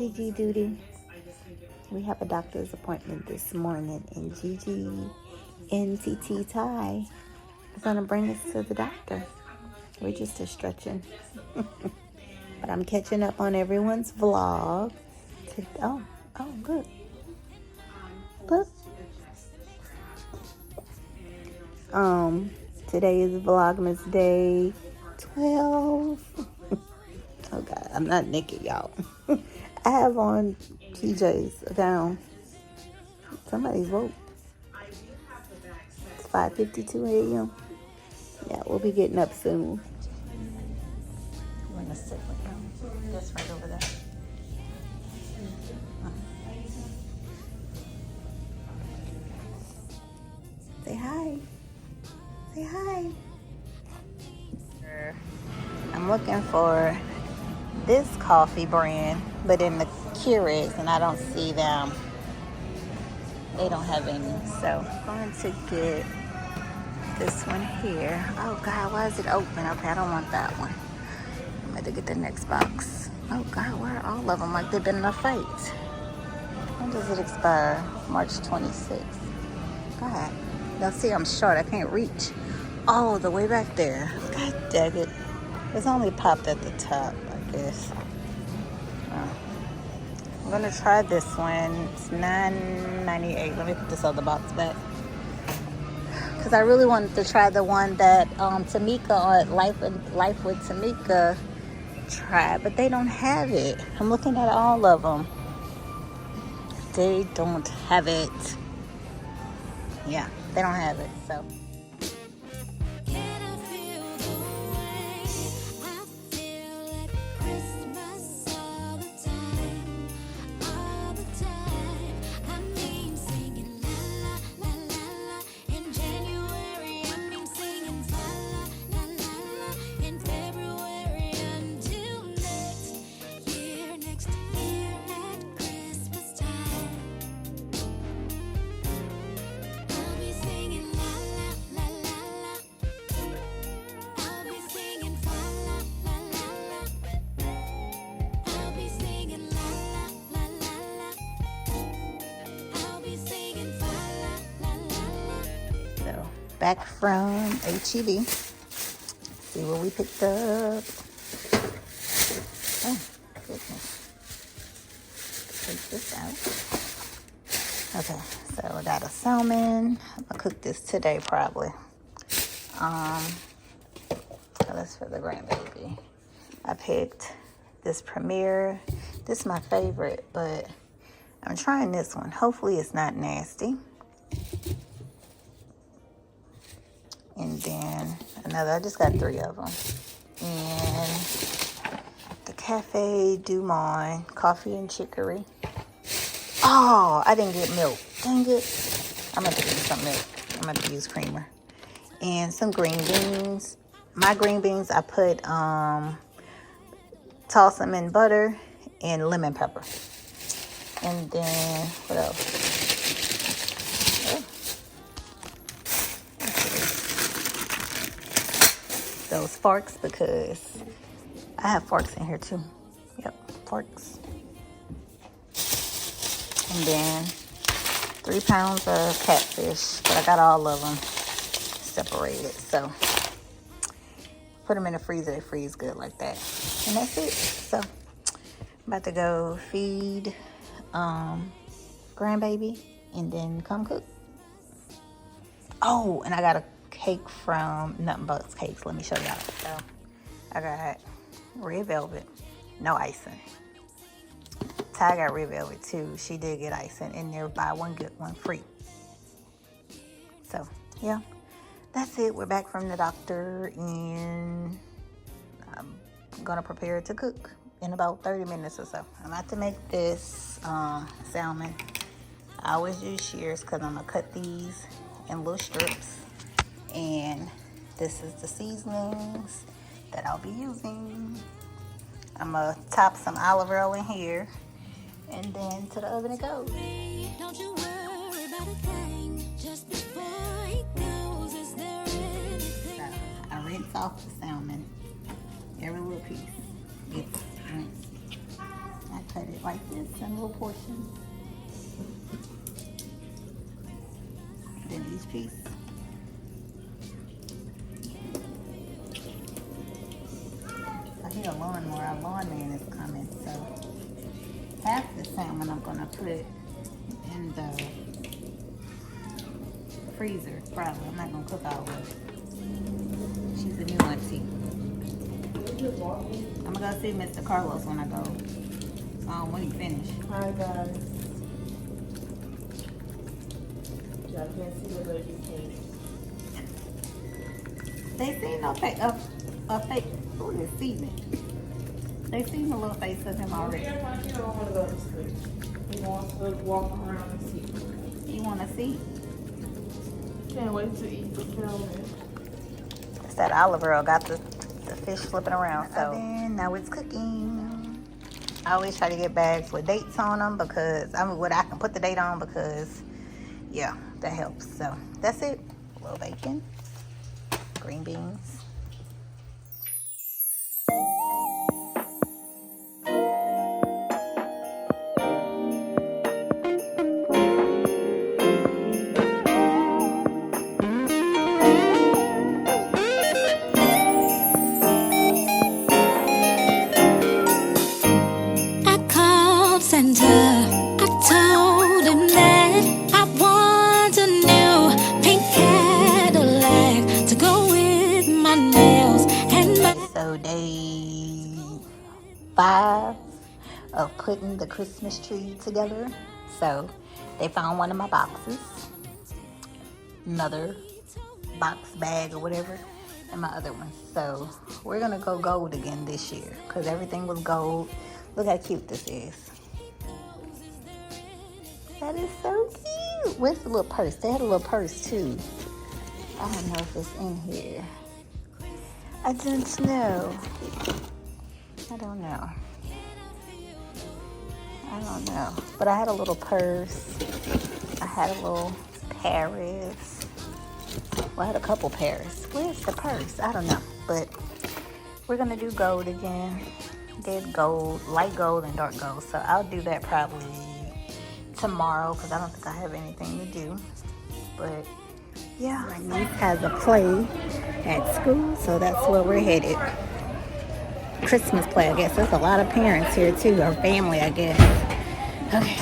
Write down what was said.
Gigi duty. We have a doctor's appointment this morning, and Gigi and TT Ty is gonna bring us to the doctor. We're just stretching. But I'm catching up on everyone's vlog. Oh, good. Look. Today is Vlogmas day 12. Oh God, I'm not naked, y'all. I have on PJs, a gown. Somebody's woke. It's 5:52 a.m. Yeah, we'll be getting up soon. I'm gonna sit with him. That's right over there. Say hi. Say hi. I'm looking for this coffee brand, but in the Keurigs, and I don't see them. They don't have any, so I'm going to get this one here. Oh God, why is it open? Okay, I don't want that one. I'm going to get the next box. Oh God, where are all of them? Like they've been in a fight. When does it expire? March 26th. God, y'all see I'm short. I can't reach. Oh, the way back there. God dang it. It's only popped at the top, I guess. I'm gonna try this one. It's $9.98. Let me put this other box back. Because I really wanted to try the one that Tamika on Life with Tamika tried, but they don't have it. I'm looking at all of them. They don't have it. Yeah, they don't have it, so. Back from HEB. See what we picked up. Oh, goodness. Take this out. Okay, so I got a salmon. I'm gonna cook this today probably. That's for the grandbaby. I picked this Premier. This is my favorite, but I'm trying this one. Hopefully it's not nasty. And then another, I just got 3 of them. And the Cafe Du Monde coffee and chicory. Oh, I didn't get milk. Dang it. I'm going to use some milk. I'm going to use creamer. And some green beans. My green beans, I put, toss them in butter and lemon pepper. And then, what else? Those forks, because I have forks in here too. Yep, forks. And then 3 pounds of catfish, but I got all of them separated. So put them in the freezer, they freeze good like that. And that's it. So I'm about to go feed grandbaby and then come cook. Oh, and I got a cake from Nothing But Cakes. Let me show y'all. So I got red velvet, no icing. Ty got red velvet too. She did get icing in there. Buy one, get one free. So yeah, that's it. We're back from the doctor, and I'm gonna prepare to cook in about 30 minutes or so. I'm about to make this salmon. I always use shears because I'm gonna cut these in little strips. And this is the seasonings that I'll be using. I'm gonna top some olive oil in here, and then to the oven it goes. Don't you worry about a thing, just before it goes, is there anything? So, I rinse off the salmon, every little piece gets rinsed. I cut it like this in little portions. Then each piece. I hear a lawnmower. Our lawnman is coming, so half the salmon I'm gonna put in the freezer. Probably. I'm not gonna cook all of it. She's a new auntie. I'm gonna go see Mr. Carlos when I go. When he finish. Hi guys. Y'all can't see the baby's face. They seen a fake. Who is season? They seen the little face of him already. He don't want to go to sleep. He wants to walk around and see. You want to see? Can't wait to eat the film. It's that olive oil got the fish flipping around. So then now it's cooking. I always try to get bags with dates on them because I can put the date on because yeah, that helps. So that's it. A little bacon, green beans. So day 5 of putting the Christmas tree together. So they found one of my boxes, another box bag or whatever, and my other one. So we're gonna go gold again this year because everything was gold. Look how cute this is. That is so cute. Where's the little purse? They had a little purse too. I don't know if it's in here. I don't know. I don't know. I don't know. But I had a little purse. I had a little Paris. Well, I had a couple Paris. Where's the purse? I don't know. But we're going to do gold again. Did gold, light gold and dark gold. So I'll do that probably tomorrow because I don't think I have anything to do. But yeah, my niece has a play at school, so that's where we're headed. Christmas play, I guess. There's a lot of parents here too, or family, I guess. Okay.